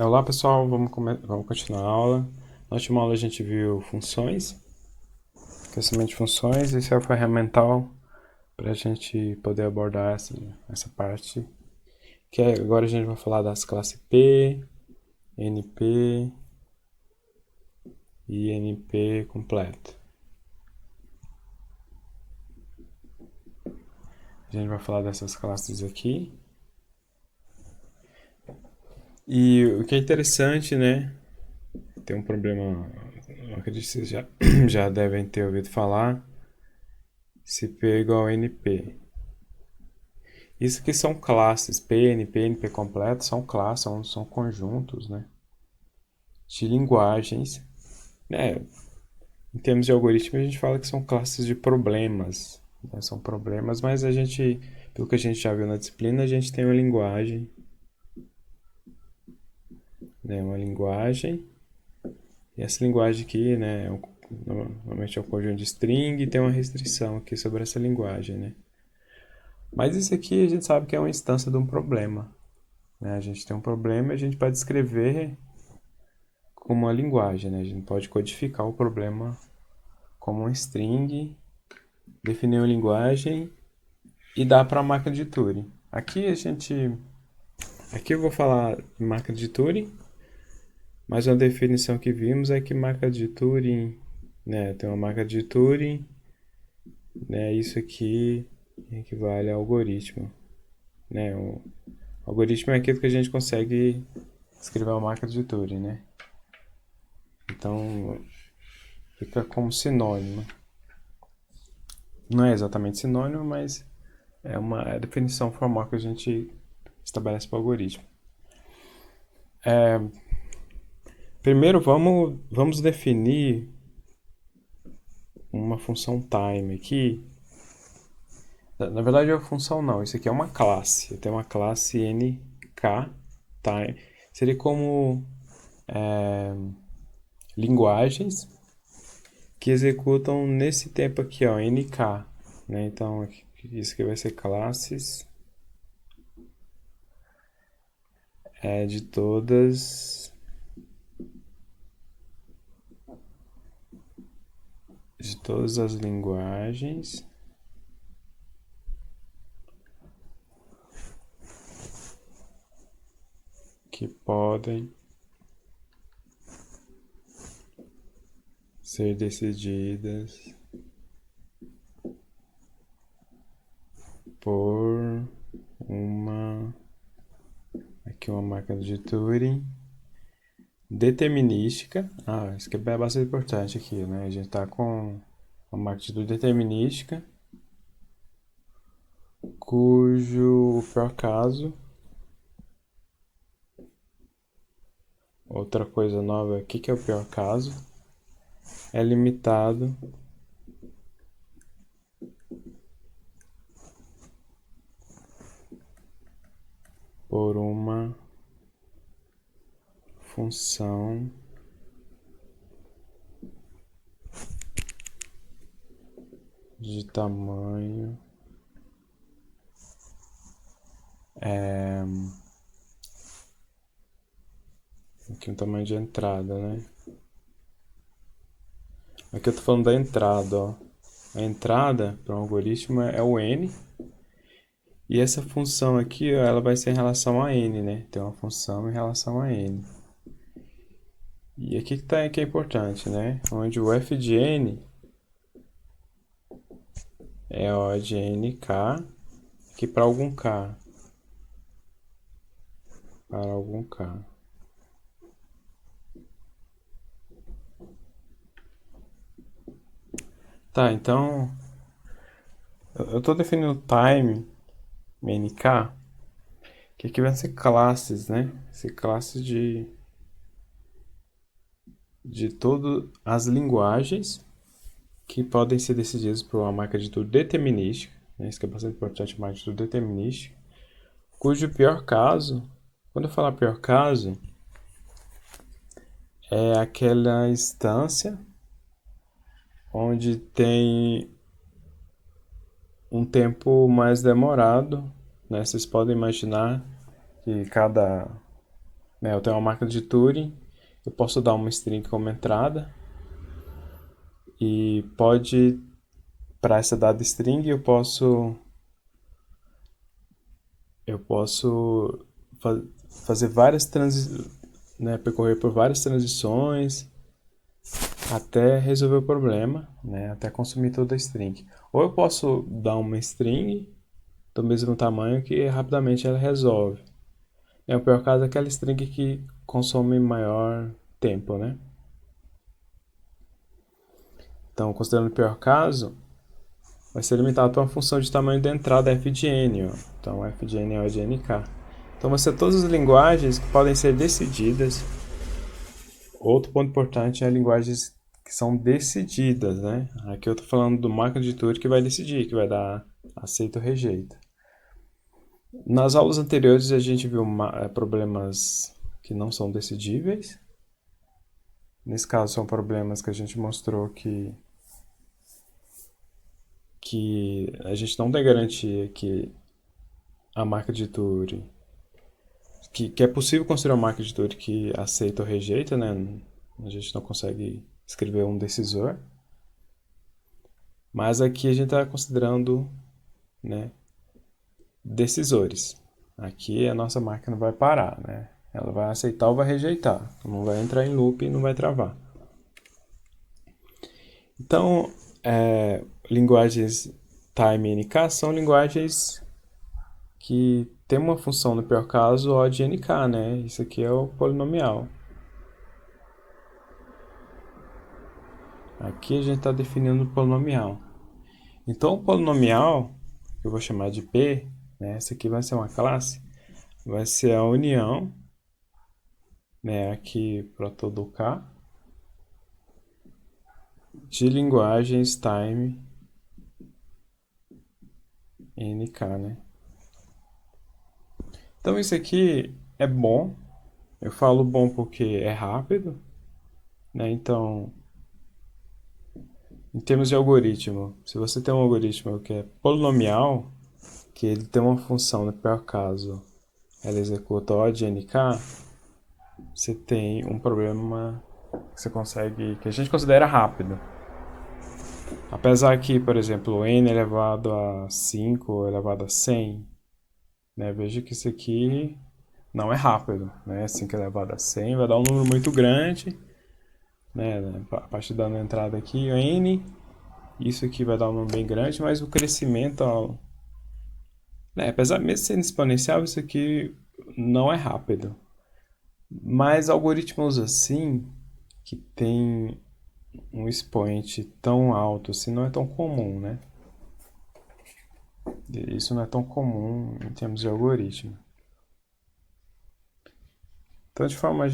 Olá pessoal, vamos continuar a aula. Na última aula a gente viu funções, crescimento de funções. Esse é o ferramental para a gente poder abordar essa parte. Agora a gente vai falar das classes P, NP e NP completo. A gente vai falar dessas classes aqui. E o que é interessante, né? Tem um problema, eu acredito que vocês já devem ter ouvido falar, se P é igual a NP. Isso que são classes, PNP, NP completo, são classes, são conjuntos, né, de linguagens. Né? Em termos de algoritmo, a gente fala que são classes de problemas. Né? São problemas, mas pelo que a gente já viu na disciplina, a gente tem uma linguagem. Né? Uma linguagem. E essa linguagem aqui, né, normalmente é um conjunto de string e tem uma restrição aqui sobre essa linguagem, né? Mas isso aqui a gente sabe que é uma instância de um problema. Né? A gente tem um problema e a gente pode escrever como uma linguagem, né? A gente pode codificar o problema como um string, definir uma linguagem e dar para a máquina de Turing. Aqui eu vou falar de máquina de Turing, mas uma definição que vimos é que máquina de Turing, né? Tem uma máquina de Turing, né? Isso aqui equivale a algoritmo, né? O algoritmo é aquilo que a gente consegue escrever uma máquina de Turing, né? Então fica como sinônimo. Não é exatamente sinônimo, mas é uma definição formal que a gente estabelece para o algoritmo. Primeiro, vamos definir uma função time aqui. Na verdade, é uma função não, isso aqui é uma classe. Eu tenho uma classe nk time. Seria como linguagens que executam nesse tempo aqui, ó, nk. Né? Então, isso aqui vai ser classes de todas as linguagens que podem ser decididas por uma máquina de Turing determinística. Isso que é bastante importante aqui, né? A gente está com uma máquina de Turing determinística cujo pior caso, outra coisa nova aqui que é o pior caso, é limitado por uma função de tamanho aqui um tamanho de entrada, né? Aqui eu tô falando da entrada, ó. A entrada para um algoritmo é o n. E essa função aqui, ó, ela vai ser em relação a n, né? Tem uma função em relação a n. E aqui que é importante, né? Onde o f de n é O de nk, que para algum k. Para algum k. Tá, então eu estou definindo time nk, que aqui vai ser classes, né? Ser classes de todas as linguagens que podem ser decididas por uma máquina de Turing determinística, né? Isso que é bastante importante, máquina de Turing determinística, cujo pior caso, quando eu falar pior caso, é aquela instância onde tem um tempo mais demorado, né? Vocês podem imaginar que né? Eu tenho uma máquina de Turing, eu posso dar uma string como entrada e pode, para essa dada string, eu posso fa fazer várias né, percorrer por várias transições até resolver o problema, né, até consumir toda a string. Ou eu posso dar uma string do mesmo tamanho que rapidamente ela resolve. O pior caso é aquela string que consome maior tempo, né? Então, considerando o pior caso, vai ser limitado por uma função de tamanho da entrada f de n. Ó. Então, f de n é o de nk. Então, vão ser todas as linguagens que podem ser decididas. Outro ponto importante é linguagens que são decididas, né? Aqui eu estou falando do máquina de Turing que vai decidir, que vai dar aceito ou rejeita. Nas aulas anteriores a gente viu problemas que não são decidíveis. Nesse caso são problemas que a gente mostrou que a gente não tem garantia que a máquina de Turing que é possível construir uma máquina de Turing que aceita ou rejeita, né? A gente não consegue escrever um decisor. Mas aqui a gente está considerando, né, decisores. Aqui a nossa máquina vai parar, né? Ela vai aceitar ou vai rejeitar. Não vai entrar em loop e não vai travar. Então, linguagens time e nk são linguagens que tem uma função no pior caso O de nk, né? Isso aqui é o polinomial. Aqui a gente está definindo o polinomial. Então, o polinomial, que eu vou chamar de P, né? Essa aqui vai ser uma classe, vai ser a união, né? Aqui para todo K, de linguagens time e nk, né? Então, isso aqui é bom. Eu falo bom porque é rápido, né? Então, em termos de algoritmo, se você tem um algoritmo que é polinomial, que ele tem uma função, no pior caso, ela executa O de nk, você tem um problema que você consegue, que a gente considera rápido. Apesar que, por exemplo, n elevado a 5 ou elevado a 100, né, veja que isso aqui não é rápido, né? 5 elevado a 100 vai dar um número muito grande, né? A partir da entrada aqui, n, isso aqui vai dar um número bem grande, mas o crescimento, né, apesar mesmo de ser exponencial, isso aqui não é rápido. Mas algoritmos assim, que tem um expoente tão alto assim, não é tão comum, né? Isso não é tão comum em termos de algoritmo. Então, de forma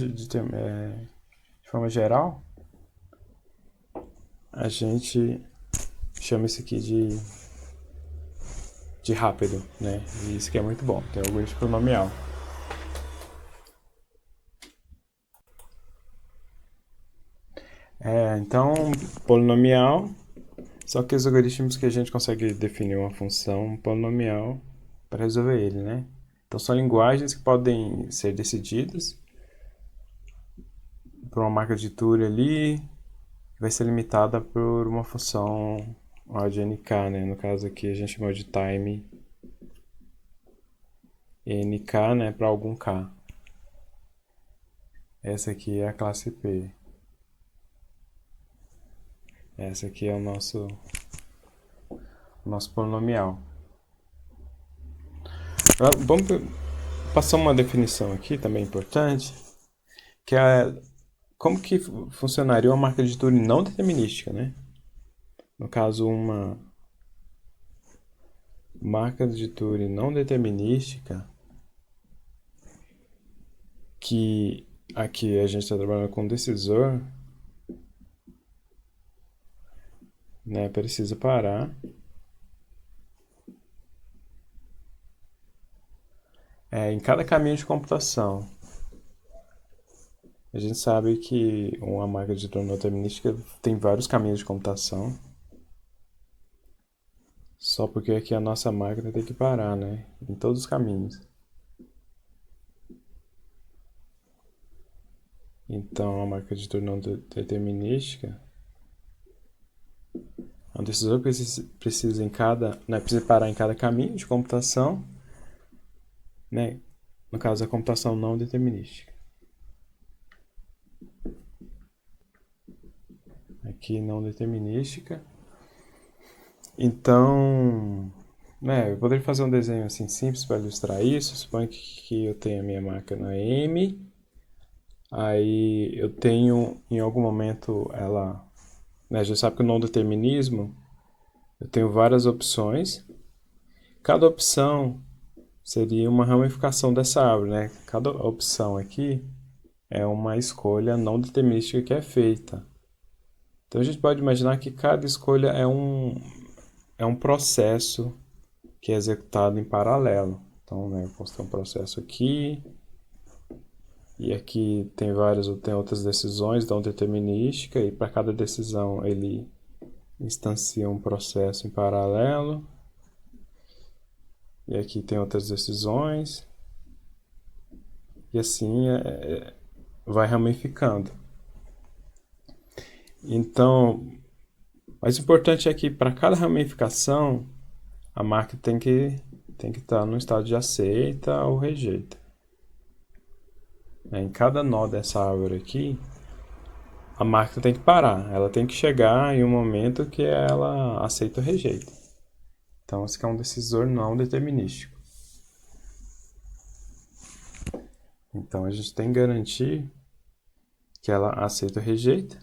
geral, a gente chama isso aqui de rápido, né? E isso que é muito bom, tem algoritmo polinomial. Então, polinomial, só que os algoritmos que a gente consegue definir uma função polinomial para resolver ele, né? Então, são linguagens que podem ser decididas por uma máquina de Turing ali, vai ser limitada por uma função O de nk, né? No caso aqui a gente chamou de time nk, né, para algum k. Essa aqui é a classe P. Essa aqui é o nosso polinomial. Vamos passar uma definição aqui também importante, que é como que funcionaria uma máquina de Turing não determinística, né? No caso, uma máquina de Turing não determinística, que aqui a gente está trabalhando com decisor, né? Precisa parar. Em cada caminho de computação. A gente sabe que uma máquina de Turing não determinística tem vários caminhos de computação. Só porque aqui a nossa máquina tem que parar, né? Em todos os caminhos. Então, a máquina de Turing não determinística é um decisor que precisa em cada, né, precisa parar em cada caminho de computação, né? No caso, a computação não determinística. Aqui, não determinística. Então, né, eu poderia fazer um desenho assim simples para ilustrar isso. Suponho que eu tenho a minha máquina M. Aí eu tenho, em algum momento, ela... Né, a gente sabe que o não determinismo, eu tenho várias opções. Cada opção seria uma ramificação dessa árvore, né? Cada opção aqui é uma escolha não determinística que é feita. Então a gente pode imaginar que cada escolha é um processo que é executado em paralelo. Então, né, eu posso ter um processo aqui, e aqui tem outras decisões não determinística, e para cada decisão ele instancia um processo em paralelo. E aqui tem outras decisões. E assim vai ramificando. Então, o mais importante é que para cada ramificação, a máquina tem que estar no estado de aceita ou rejeita. Em cada nó dessa árvore aqui, a máquina tem que parar. Ela tem que chegar em um momento que ela aceita ou rejeita. Então, esse aqui é um decisor não determinístico. Então, a gente tem que garantir que ela aceita ou rejeita.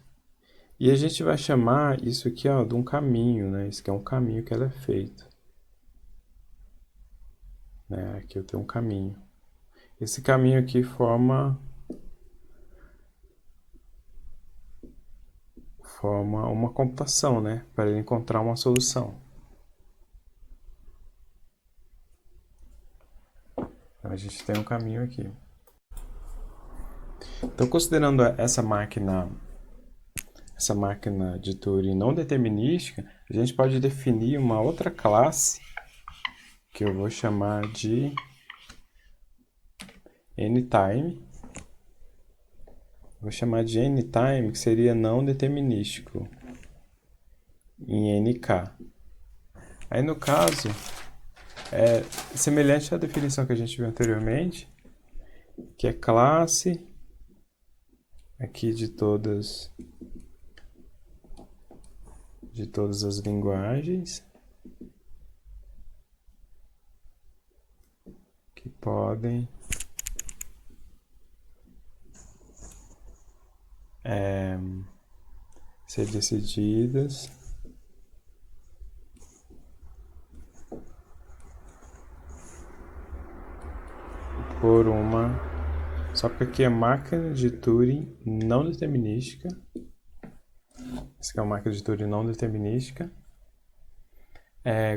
E a gente vai chamar isso aqui, ó, de um caminho, né? Isso aqui é um caminho que ela é feito. Né? Aqui eu tenho um caminho. Esse caminho aqui forma uma computação, né? Para ele encontrar uma solução. Então, a gente tem um caminho aqui. Então, considerando essa máquina de Turing não determinística, a gente pode definir uma outra classe que eu vou chamar de N-time. Vou chamar de N-time, que seria não determinístico, em NK. Aí, no caso, é semelhante à definição que a gente viu anteriormente, que é classe aqui de todas as linguagens que podem ser decididas por uma... Só porque aqui é máquina de Turing não determinística. Essa aqui é uma máquina de Turing não determinística.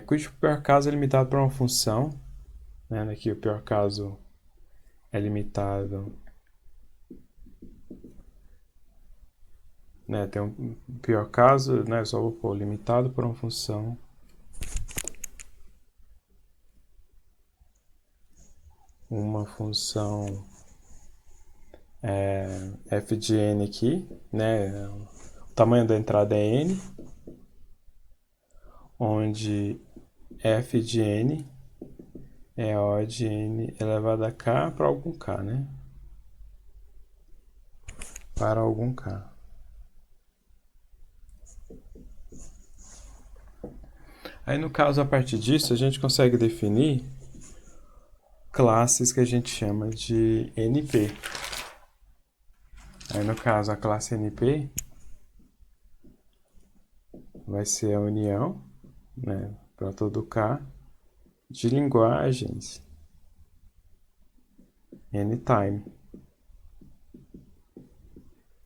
Cujo pior caso é limitado por uma função. Né? Aqui o pior caso é limitado... Né? Tem um pior caso, né? Só vou pôr limitado por uma função. Uma função f de n aqui, né? O tamanho da entrada é n, onde f de n é O de n elevado a k para algum k, né? Para algum k. Aí, no caso, a partir disso, a gente consegue definir classes que a gente chama de NP. Aí, no caso, a classe NP vai ser a união, né, para todo K, de linguagens N-time,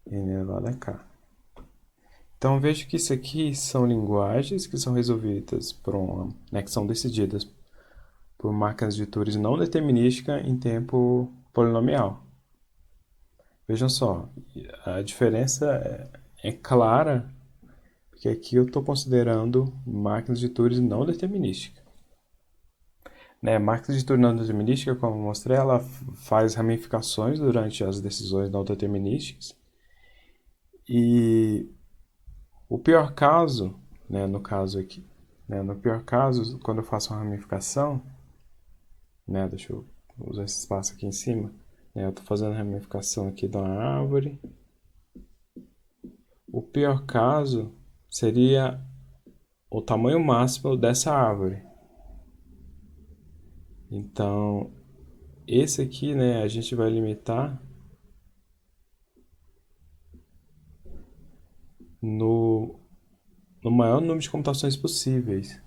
N elevado a K. Então, vejo que isso aqui são linguagens que são resolvidas né, que são decididas por máquinas de Turing não determinística em tempo polinomial. Vejam só, a diferença é clara, porque aqui eu estou considerando máquinas de Turing não determinística. Né? A máquina de turing não determinística, como eu mostrei, ela faz ramificações durante as decisões não determinísticas. E o pior caso, né, no caso aqui, né, no pior caso, quando eu faço uma ramificação, né, deixa eu usar esse espaço aqui em cima, né, eu estou fazendo a ramificação aqui de uma árvore. O pior caso seria o tamanho máximo dessa árvore. Então, esse aqui, né, a gente vai limitar no, no maior número de computações possíveis.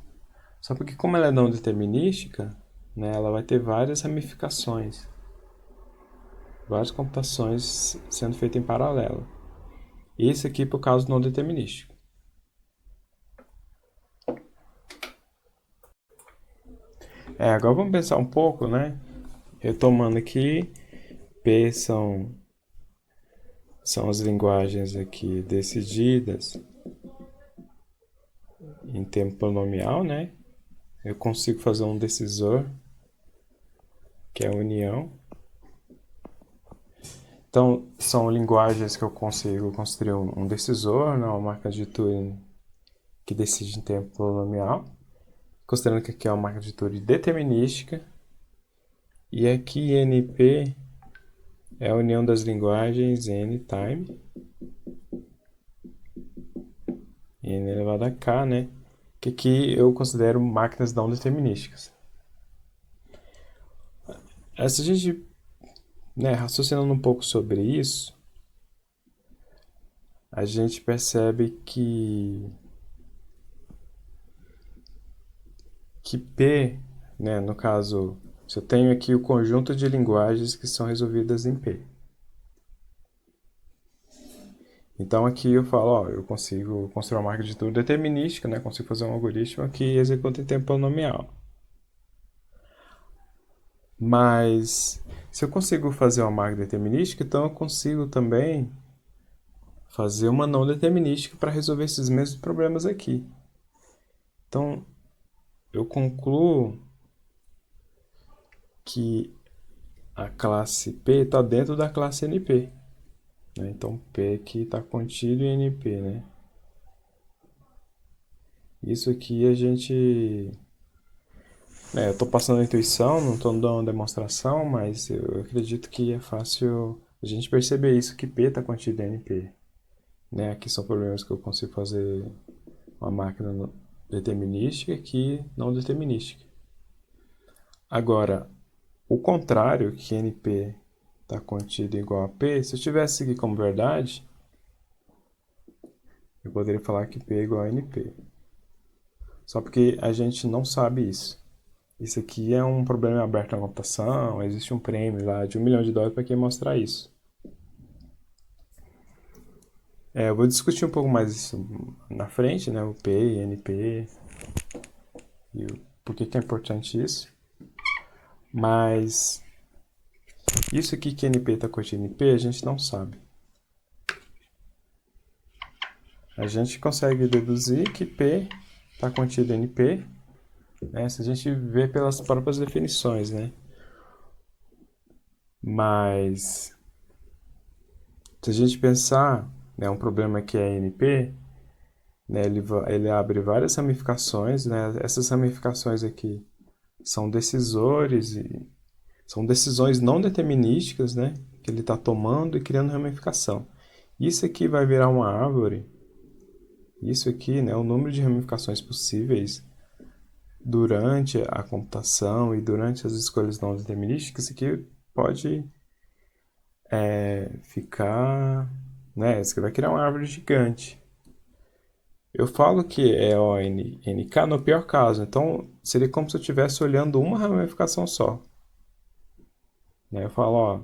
Só porque como ela é não determinística, né, ela vai ter várias ramificações, várias computações sendo feitas em paralelo. Esse aqui por caso não determinístico. Agora vamos pensar um pouco, né? Retomando aqui, P são as linguagens aqui decididas em tempo polinomial, né? Eu consigo fazer um decisor, que é a união. Então, são linguagens que eu consigo construir um decisor, né? Uma máquina de Turing que decide em tempo polinomial. Considerando que aqui é uma máquina de Turing determinística. E aqui NP é a união das linguagens n-time, n elevado a k, né? Que aqui eu considero máquinas não determinísticas. Se a gente, né, raciocinando um pouco sobre isso, a gente percebe que P, né, no caso, se eu tenho aqui o conjunto de linguagens que são resolvidas em P. Então aqui eu falo, ó, eu consigo construir uma máquina de Turing determinística, né? Consigo fazer um algoritmo que executa em tempo polinomial. Mas se eu consigo fazer uma máquina determinística, então eu consigo também fazer uma não determinística para resolver esses mesmos problemas aqui. Então eu concluo que a classe P está dentro da classe NP. Né? Então P aqui está contido em NP, né? Isso aqui a gente... eu estou passando a intuição, não estou dando uma demonstração, mas eu acredito que é fácil a gente perceber isso, que P está contido em NP. Né? Aqui são problemas que eu consigo fazer uma máquina determinística, aqui não determinística. Agora, o contrário, que NP está contido igual a P, se eu tivesse aqui como verdade, eu poderia falar que P é igual a NP. Só porque a gente não sabe isso. Isso aqui é um problema aberto na computação, existe um prêmio lá de $1 milhão para quem mostrar isso. Eu vou discutir um pouco mais isso na frente, né? O P, NP e por que é importante isso. Mas isso aqui que NP está contido em P, a gente não sabe. A gente consegue deduzir que P está contido em NP, né? Se a gente vê pelas próprias definições, né? Mas se a gente pensar, né, um problema que é NP, né, ele abre várias ramificações, né? Essas ramificações aqui são decisores e são decisões não determinísticas, né, que ele está tomando e criando ramificação. Isso aqui vai virar uma árvore. Isso aqui, né, o número de ramificações possíveis durante a computação e durante as escolhas não determinísticas, isso aqui pode ficar, né, isso aqui vai criar uma árvore gigante. Eu falo que é ONNK no pior caso, então seria como se eu estivesse olhando uma ramificação só. Né? Eu falo, ó,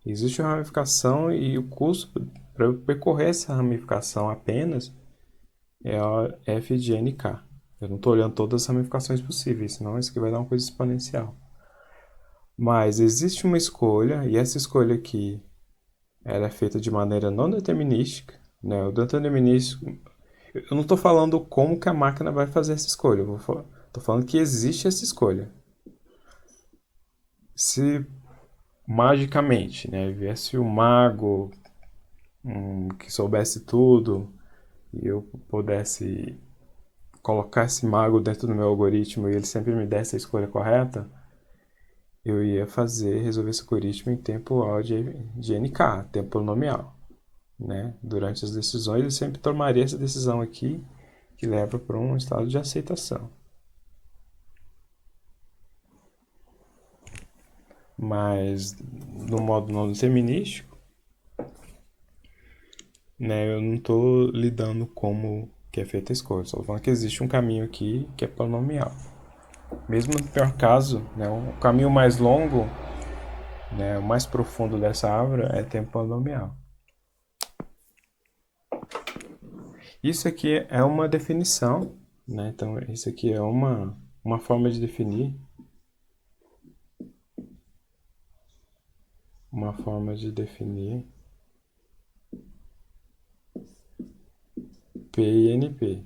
existe uma ramificação e o custo para eu percorrer essa ramificação apenas é a f de nk. Eu não estou olhando todas as ramificações possíveis, senão isso aqui vai dar uma coisa exponencial. Mas existe uma escolha, e essa escolha aqui ela é feita de maneira não determinística. Né? O determinístico, eu não estou falando como que a máquina vai fazer essa escolha, estou falando que existe essa escolha. se magicamente, né, viesse o mago que soubesse tudo e eu pudesse colocar esse mago dentro do meu algoritmo e ele sempre me desse a escolha correta, eu ia resolver esse algoritmo em tempo de NK, tempo polinomial, né? Durante as decisões eu sempre tomaria essa decisão aqui que leva para um estado de aceitação. Mas no modo não determinístico, né, eu não estou lidando como que é feita a escolha, só falando que existe um caminho aqui que é polinomial. Mesmo no pior caso, né, o caminho mais longo, né, o mais profundo dessa árvore é tempo polinomial. Isso aqui é uma definição, né? Então isso aqui é uma forma de definir, P e NP,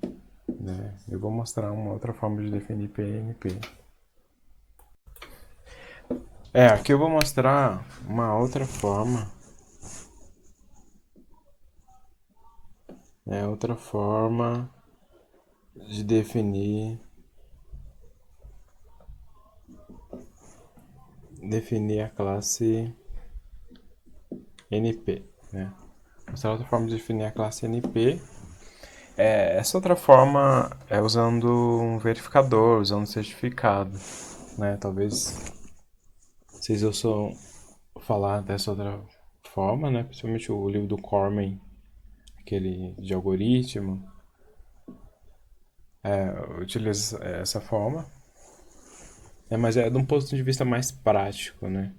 né? Eu vou mostrar uma outra forma de definir P e NP. Aqui eu vou mostrar uma outra forma, outra forma de definir a classe NP, né? Mostrar outra forma de definir a classe NP. Essa outra forma é usando um verificador, usando um certificado, né? Talvez vocês ouçam falar dessa outra forma, né? Principalmente o livro do Cormen, aquele de algoritmo, utiliza essa forma, mas é de um ponto de vista mais prático, né?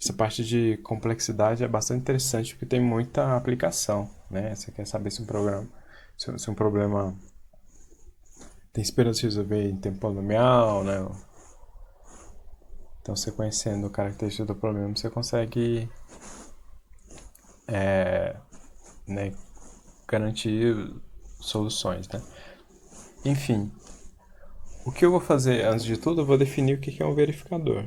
Essa parte de complexidade é bastante interessante porque tem muita aplicação, né? Você quer saber se um problema tem esperança de resolver em tempo polinomial, né? Então, você conhecendo a característica do problema, você consegue né, garantir soluções, né? Enfim, o que eu vou fazer antes de tudo, eu vou definir o que é um verificador.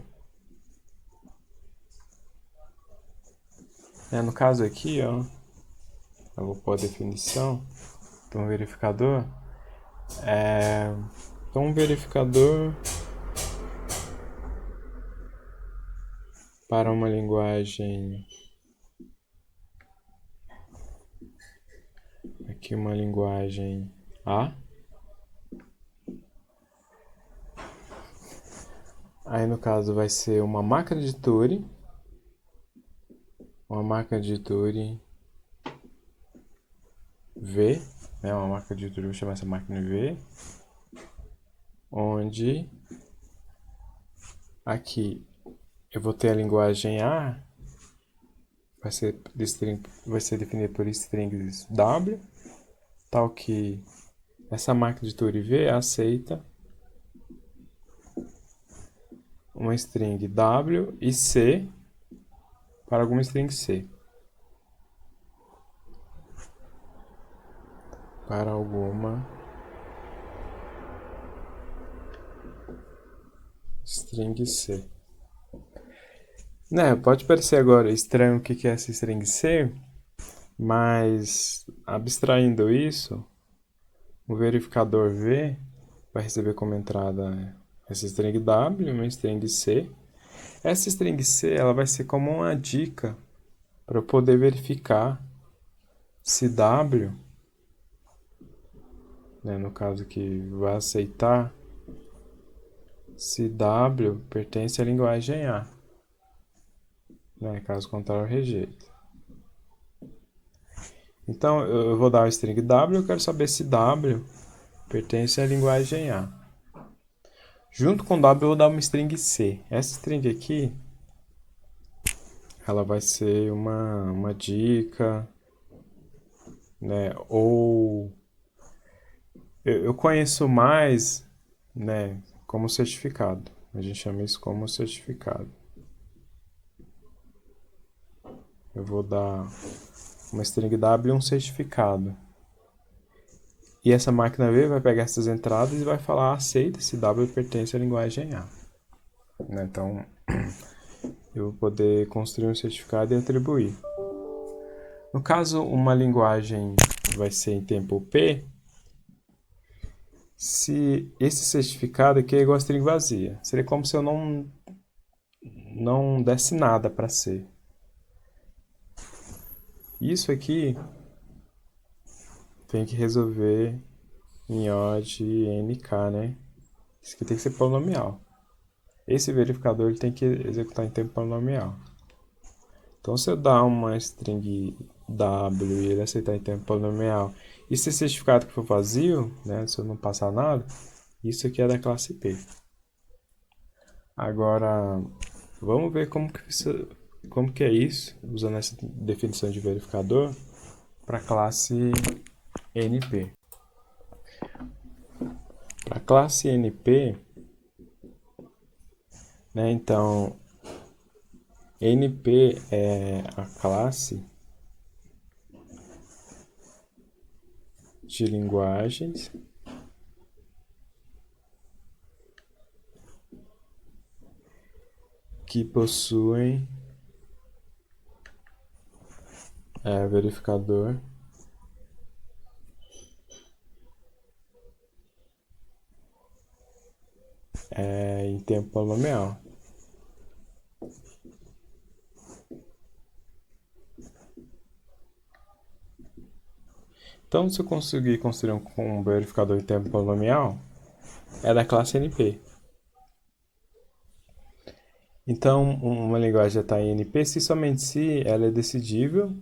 No caso aqui, ó, eu vou pôr a definição de um verificador. Então, um verificador para uma linguagem, aqui uma linguagem A. Aí no caso vai ser uma máquina de Turing, V, né, uma máquina de Turing, vou chamar essa máquina V, onde aqui eu vou ter a linguagem A, vai ser definida por strings W, tal que essa máquina de Turing V aceita uma string W e C para alguma string C. Para alguma string C. Né, pode parecer agora estranho o que é essa string C, mas abstraindo isso, o verificador V vai receber como entrada essa string W, uma string C. Essa string C ela vai ser como uma dica para eu poder verificar se W, né, no caso que vai aceitar, se W pertence à linguagem A. Né, caso contrário, eu rejeito. Então, eu vou dar o string W, eu quero saber se W pertence à linguagem A. Junto com W, eu vou dar uma string C. Essa string aqui, ela vai ser uma dica, né? Ou eu conheço mais, né, como certificado. A gente chama isso como certificado. Eu vou dar uma string W e um certificado. E essa máquina V vai pegar essas entradas e vai falar aceita se W pertence à linguagem A. né? Então, eu vou poder construir um certificado e atribuir. No caso, uma linguagem vai ser em tempo P, se esse certificado aqui é igual a string vazia. Seria como se eu não desse nada para C. Isso aqui tem que resolver em O de NK, né? Isso aqui tem que ser polinomial. Esse verificador ele tem que executar em tempo polinomial. Então, se eu dar uma string W e ele aceitar em tempo polinomial, e se esse certificado que for vazio, né, se eu não passar nada, isso aqui é da classe P. Agora, vamos ver como que é isso, usando essa definição de verificador, para a classe NP. Para a classe NP, né, então, NP é a classe de linguagens que possuem verificador em tempo polinomial. Então, se eu conseguir construir um verificador em tempo polinomial, é da classe NP. Então, uma linguagem está em NP se somente se ela é decidível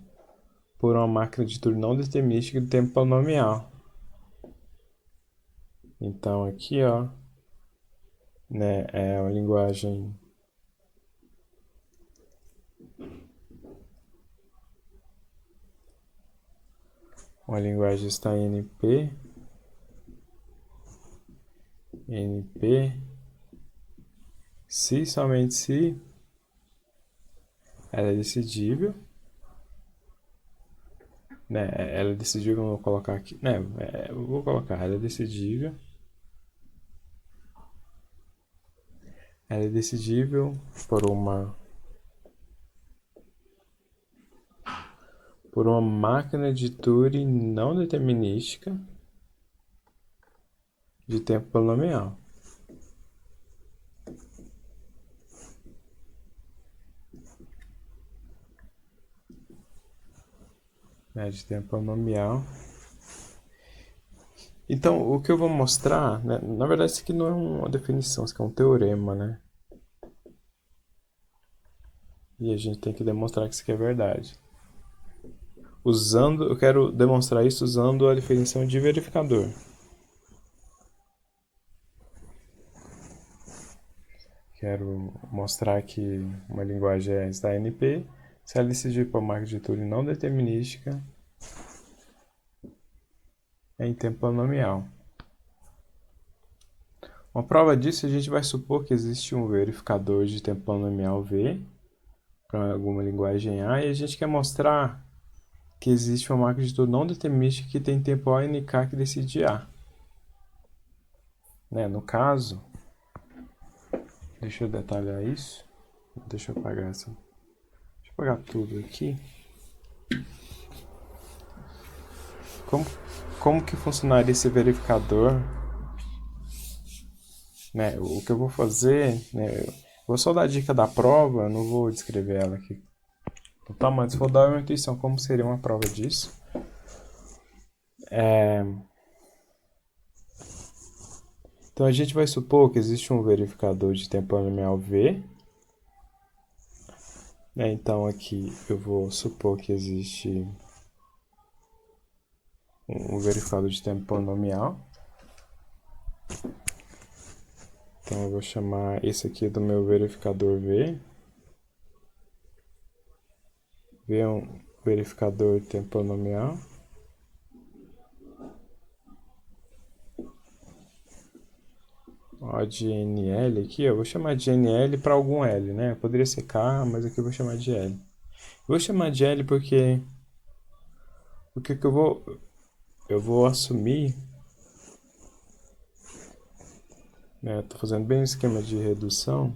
por uma máquina de Turing não determinística de tempo polinomial. Então, aqui, ó, né, é uma linguagem está em NP, se somente se ela é decidível, né, ela é decidível, eu vou colocar aqui, né, eu vou colocar, ela é decidível por uma máquina de Turing não determinística de tempo polinomial. De tempo polinomial. Então, o que eu vou mostrar, né, na verdade isso aqui não é uma definição, isso aqui é um teorema, né? E a gente tem que demonstrar que isso aqui é verdade. Eu quero demonstrar isso usando a definição de verificador. Quero mostrar que uma linguagem está NP se ela decidir por máquina de Turing não determinística em tempo polinomial. Uma prova disso, a gente vai supor que existe um verificador de tempo polinomial V para alguma linguagem A e a gente quer mostrar que existe uma máquina de Turing não determinística que tem tempo ONK que decide A. Né? No caso, deixa eu detalhar isso. Deixa eu apagar essa. Deixa eu apagar tudo aqui. Como que funcionaria esse verificador? Né? O que eu vou fazer, né? Eu vou só dar a dica da prova, eu não vou descrever ela aqui. Tá, mas vou dar uma intuição como seria uma prova disso. Então a gente vai supor que existe um verificador de tempo polinomial V. Então aqui eu vou supor que existe um verificador de tempo polinomial. Então eu vou chamar esse aqui do meu verificador V. V é um verificador de tempo polinomial. O de NL aqui, eu vou chamar de NL para algum L, né? Poderia ser K, mas aqui eu vou chamar de L. Vou chamar de L porque o que eu vou assumir, né? Estou fazendo bem o esquema de redução.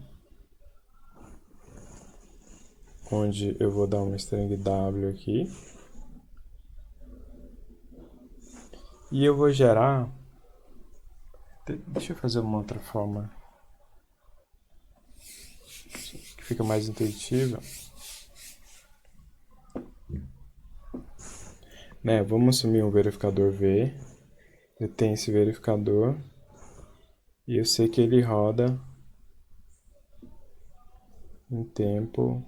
onde eu vou dar uma string W aqui. E eu vou gerar... Deixa eu fazer uma outra forma que fica mais intuitiva. Né, vamos assumir um verificador V. Eu tenho esse verificador. E eu sei que ele roda em tempo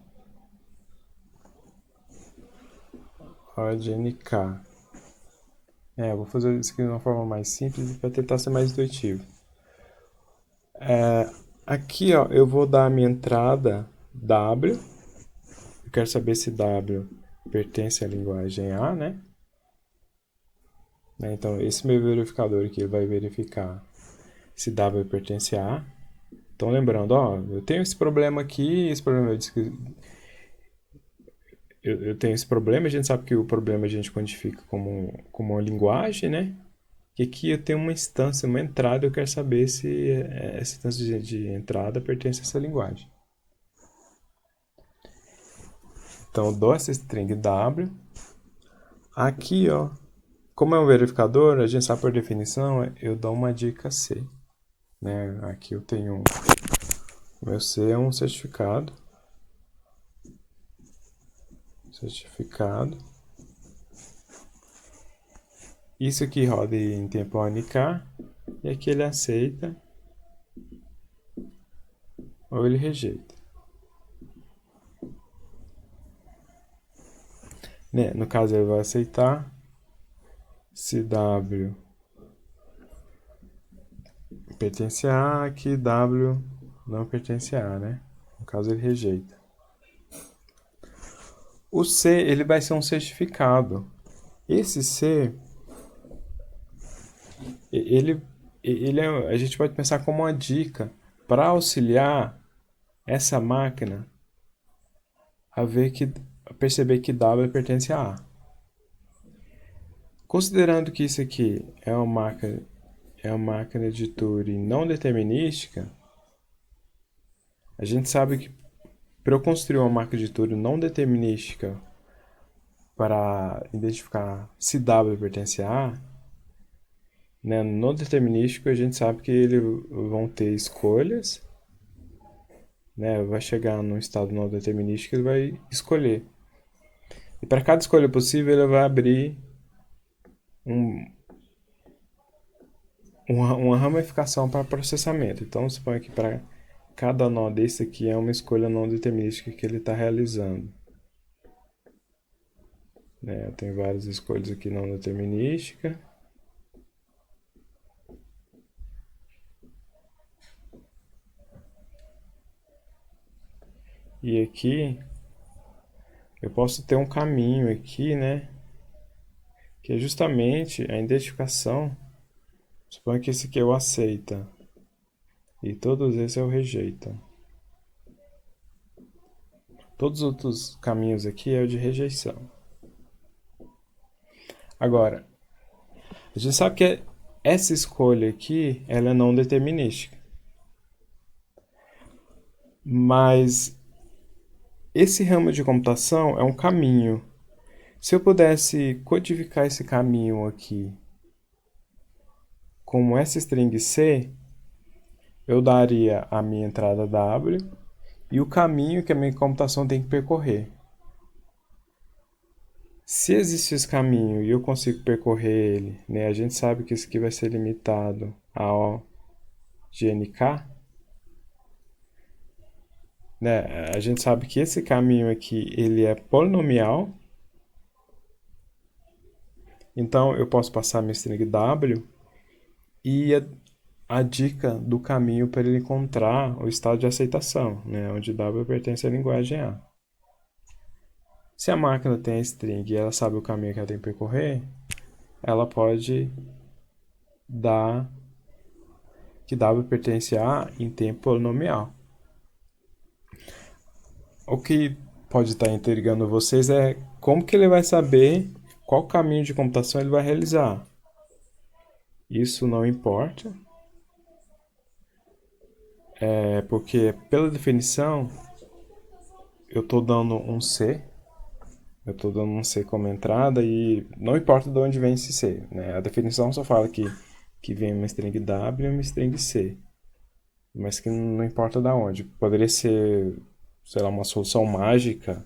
.nk. Eu vou fazer isso aqui de uma forma mais simples para tentar ser mais intuitivo. Aqui, ó, eu vou dar a minha entrada W. Eu quero saber se W pertence à linguagem A, né? Então, esse meu verificador aqui ele vai verificar se W pertence a A. Então, lembrando, ó, eu tenho esse problema aqui, esse problema eu tenho esse problema, a gente sabe que o problema a gente quantifica como uma linguagem, né? E aqui eu tenho uma instância, uma entrada, eu quero saber se essa instância de entrada pertence a essa linguagem. Então, eu dou essa string W. Aqui, ó, como é um verificador, a gente sabe por definição, eu dou uma dica C. Né? Aqui eu tenho, o meu C é um certificado. Isso aqui roda em tempo ONK, e aqui ele aceita ou ele rejeita. Né? No caso ele vai aceitar se W pertence a A, que W não pertence a A, né? No caso ele rejeita. O C ele vai ser um certificado. Esse C a gente pode pensar como uma dica para auxiliar essa máquina a perceber que W pertence a A. Considerando que isso aqui é uma máquina de Turing não determinística, a gente sabe que para eu construir uma máquina de Turing não determinística para identificar se W pertence a A, né, no não determinístico a gente sabe que eles vão ter escolhas, né, vai chegar num estado não determinístico e ele vai escolher. E para cada escolha possível ele vai abrir uma ramificação para processamento. Então, suponha que para cada nó desse aqui é uma escolha não determinística que ele está realizando. Eu tenho várias escolhas aqui não determinísticas. E aqui eu posso ter um caminho aqui, né? Que é justamente a identificação. Suponha que esse aqui é o aceita. E todos esses é o rejeita. Todos os outros caminhos aqui é o de rejeição. Agora, a gente sabe que essa escolha aqui, ela é não determinística. Mas esse ramo de computação é um caminho. Se eu pudesse codificar esse caminho aqui como essa string C, eu daria a minha entrada W e o caminho que a minha computação tem que percorrer. Se existe esse caminho e eu consigo percorrer ele, né, a gente sabe que isso aqui vai ser limitado a O de NK. Né, a gente sabe que esse caminho aqui ele é polinomial. Então eu posso passar minha string W e a dica do caminho para ele encontrar o estado de aceitação, né, onde W pertence à linguagem A. Se a máquina tem a string e ela sabe o caminho que ela tem que percorrer, ela pode dar que W pertence a A em tempo polinomial. O que pode estar intrigando vocês é como que ele vai saber qual caminho de computação ele vai realizar. Isso não importa, porque pela definição eu tô dando um C, eu tô dando um C como entrada e não importa de onde vem esse C, né? A definição só fala que vem uma string W e uma string C, mas que não importa da onde. Poderia ser, sei lá, uma solução mágica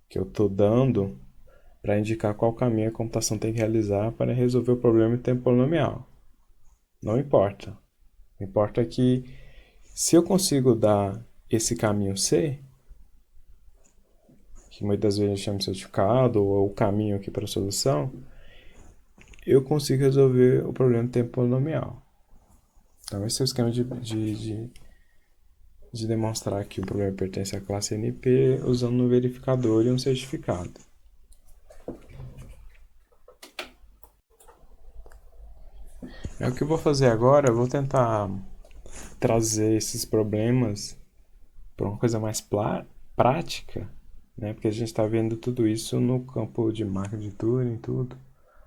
que eu tô dando para indicar qual caminho a computação tem que realizar para resolver o problema em tempo polinomial. Não importa. Importa que se eu consigo dar esse caminho C, que muitas vezes a gente chama de certificado ou o caminho aqui para a solução, eu consigo resolver o problema em tempo polinomial. Então esse é o esquema de demonstrar que o problema pertence à classe NP usando um verificador e um certificado. É o que eu vou fazer agora, eu vou tentar trazer esses problemas para uma coisa mais prática, né? Porque a gente está vendo tudo isso no campo de máquina de Turing e tudo.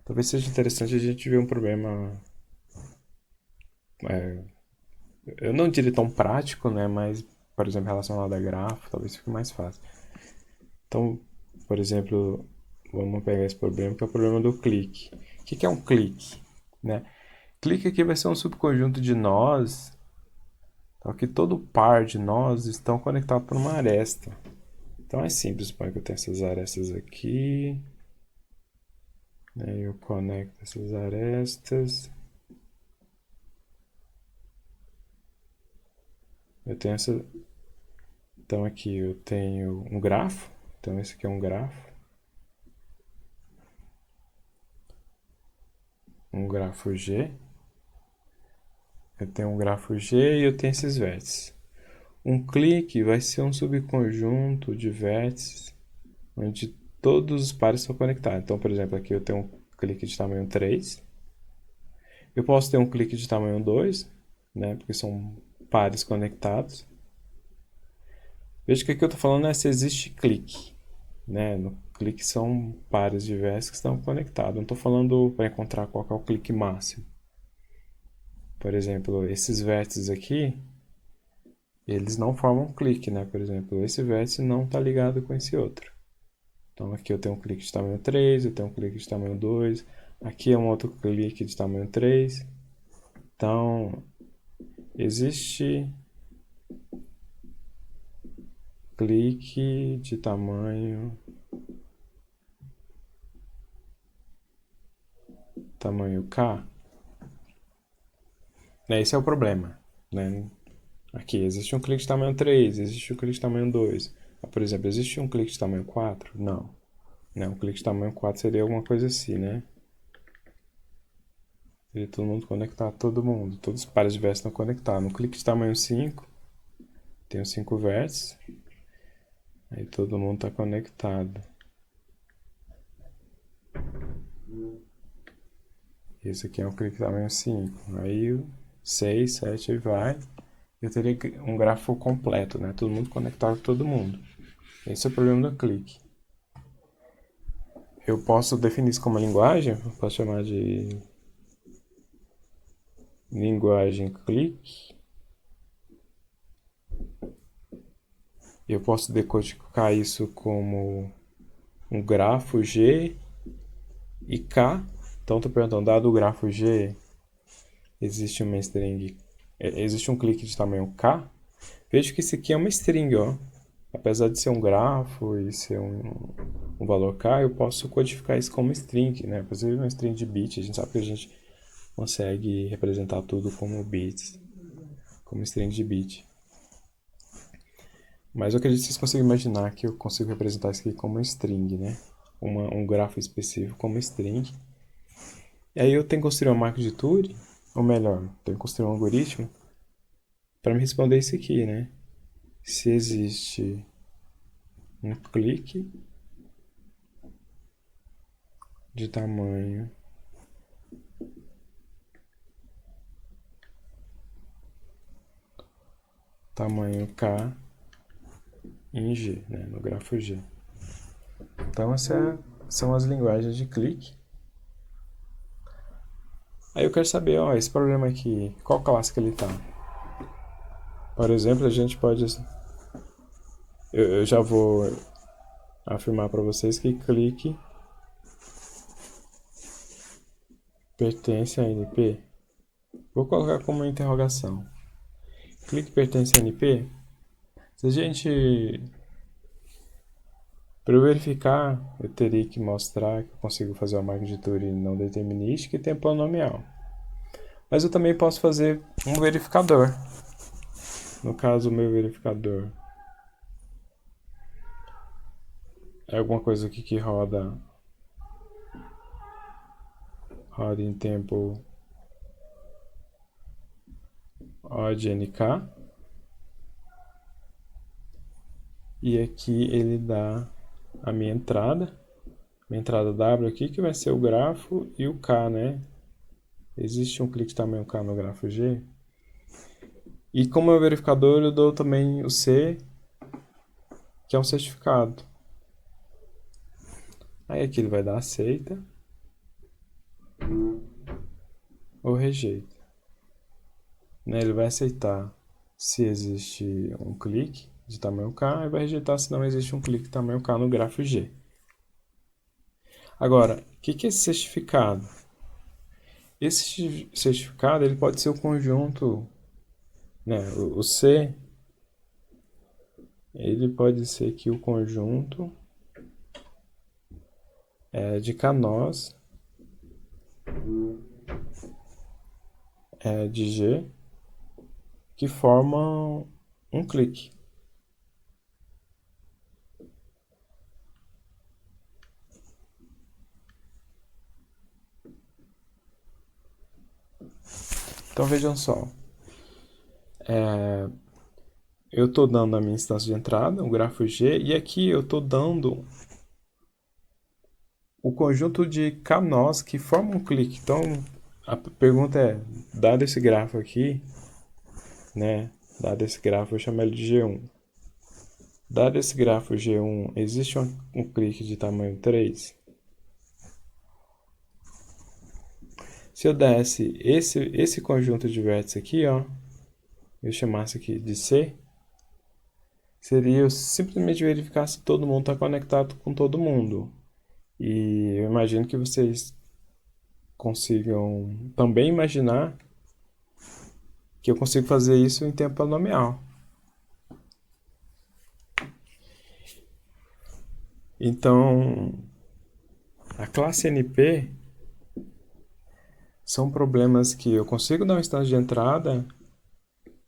Talvez seja interessante a gente ver um problema, é, eu não diria tão prático, né? Mas, por exemplo, relacionado a grafo, talvez fique mais fácil. Então, por exemplo, vamos pegar esse problema que é o problema do clique. O que é um clique, né? Clique aqui vai ser um subconjunto de nós, então que todo par de nós estão conectados por uma aresta. Então é simples, suponho que eu tenho essas arestas aqui. Aí eu conecto essas arestas. Eu tenho essa. Então aqui eu tenho um grafo. Então esse aqui é um grafo. Um grafo G. Eu tenho um grafo G e eu tenho esses vértices. Um clique vai ser um subconjunto de vértices onde todos os pares estão conectados. Então, por exemplo, aqui eu tenho um clique de tamanho 3. Eu posso ter um clique de tamanho 2, né, porque são pares conectados. Veja que aqui eu estou falando é se existe clique. Né? No clique são pares de vértices que estão conectados. Não estou falando para encontrar qual é o clique máximo. Por exemplo, esses vértices aqui, eles não formam clique, né? Por exemplo, esse vértice não está ligado com esse outro. Então aqui eu tenho um clique de tamanho 3, eu tenho um clique de tamanho 2, aqui é um outro clique de tamanho 3. Então, existe clique de tamanho K. Esse é o problema, né? Aqui, existe um clique de tamanho 3, existe um clique de tamanho 2. Por exemplo, existe um clique de tamanho 4? Não. Um clique de tamanho 4 seria alguma coisa assim, né? Seria todo mundo conectar todo mundo. Todos os pares de vértices estão conectados. No clique de tamanho 5, tem os 5 vértices. Aí todo mundo está conectado. Esse aqui é um clique de tamanho 5. Aí 6, 7 e vai. Eu teria um grafo completo, né? Todo mundo conectado com todo mundo. Esse é o problema do clique. Eu posso definir isso como uma linguagem, eu posso chamar de linguagem clique. Eu posso decodificar isso como um grafo G e K. Então estou perguntando, dado o grafo G, existe uma string, existe um clique de tamanho K. Vejo que isso aqui é uma string, ó. Apesar de ser um grafo e ser um valor K, eu posso codificar isso como string, né? Por exemplo, uma string de bit, a gente sabe que a gente consegue representar tudo como bits, como string de bit. Mas eu acredito que vocês conseguem imaginar que eu consigo representar isso aqui como string, né? Um grafo específico como string. E aí eu tenho que construir uma máquina de Turing, ou melhor, tenho que construir um algoritmo para me responder isso aqui, né? Se existe um clique de tamanho K em G, né? No grafo G. Então essas são as linguagens de clique. Aí eu quero saber, ó, esse problema aqui, qual classe que ele tá? Por exemplo, a gente pode Eu já vou afirmar para vocês que clique pertence a NP. Vou colocar como interrogação. Clique pertence a NP? Se a gente... Para eu verificar, eu teria que mostrar que eu consigo fazer uma marca de Turing não determinística e tempo polinomial. Mas eu também posso fazer um verificador. No caso, o meu verificador é alguma coisa aqui que roda em tempo odd nk. E aqui ele dá a minha entrada W aqui, que vai ser o grafo e o K, né? Existe um clique tamanho K no grafo G. E como é o verificador, eu dou também o C, que é um certificado. Aí aqui ele vai dar aceita ou rejeita. Né? Ele vai aceitar se existe um clique de tamanho K e vai rejeitar se não existe um clique de tamanho K no grafo G. Agora, o que é esse certificado? Esse certificado ele pode ser o conjunto, né? O C, ele pode ser que o conjunto de K-nós de G que formam um clique. Então vejam só, eu estou dando a minha instância de entrada, o grafo G, e aqui eu estou dando o conjunto de K-nós que formam um clique. Então a pergunta é, dado esse grafo aqui, né? Dado esse grafo, eu vou chamar ele de G1. Dado esse grafo G1, existe um clique de tamanho 3? Se eu desse esse conjunto de vértices aqui, ó, eu chamasse aqui de C, seria eu simplesmente verificar se todo mundo está conectado com todo mundo. E eu imagino que vocês consigam também imaginar que eu consigo fazer isso em tempo polinomial. Então, a classe NP são problemas que eu consigo dar uma instância de entrada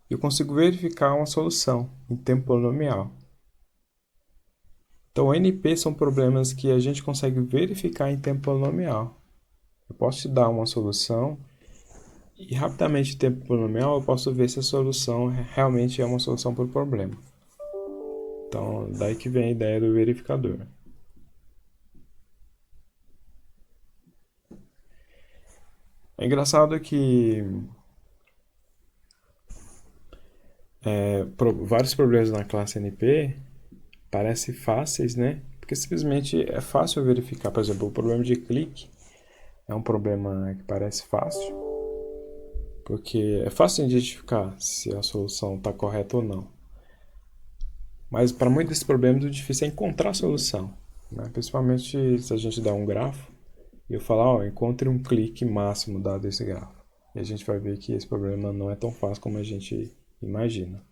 e eu consigo verificar uma solução em tempo polinomial. Então, NP são problemas que a gente consegue verificar em tempo polinomial. Eu posso te dar uma solução e rapidamente em tempo polinomial eu posso ver se a solução realmente é uma solução para o problema. Então, daí que vem a ideia do verificador. É engraçado que vários problemas na classe NP parecem fáceis, né? Porque simplesmente é fácil verificar. Por exemplo, o problema de clique é um problema que parece fácil, porque é fácil identificar se a solução está correta ou não. Mas para muitos desses problemas o difícil é encontrar a solução, né? Principalmente se a gente dá um grafo e eu falar, ó, encontre um clique máximo dado esse grafo. E a gente vai ver que esse problema não é tão fácil como a gente imagina.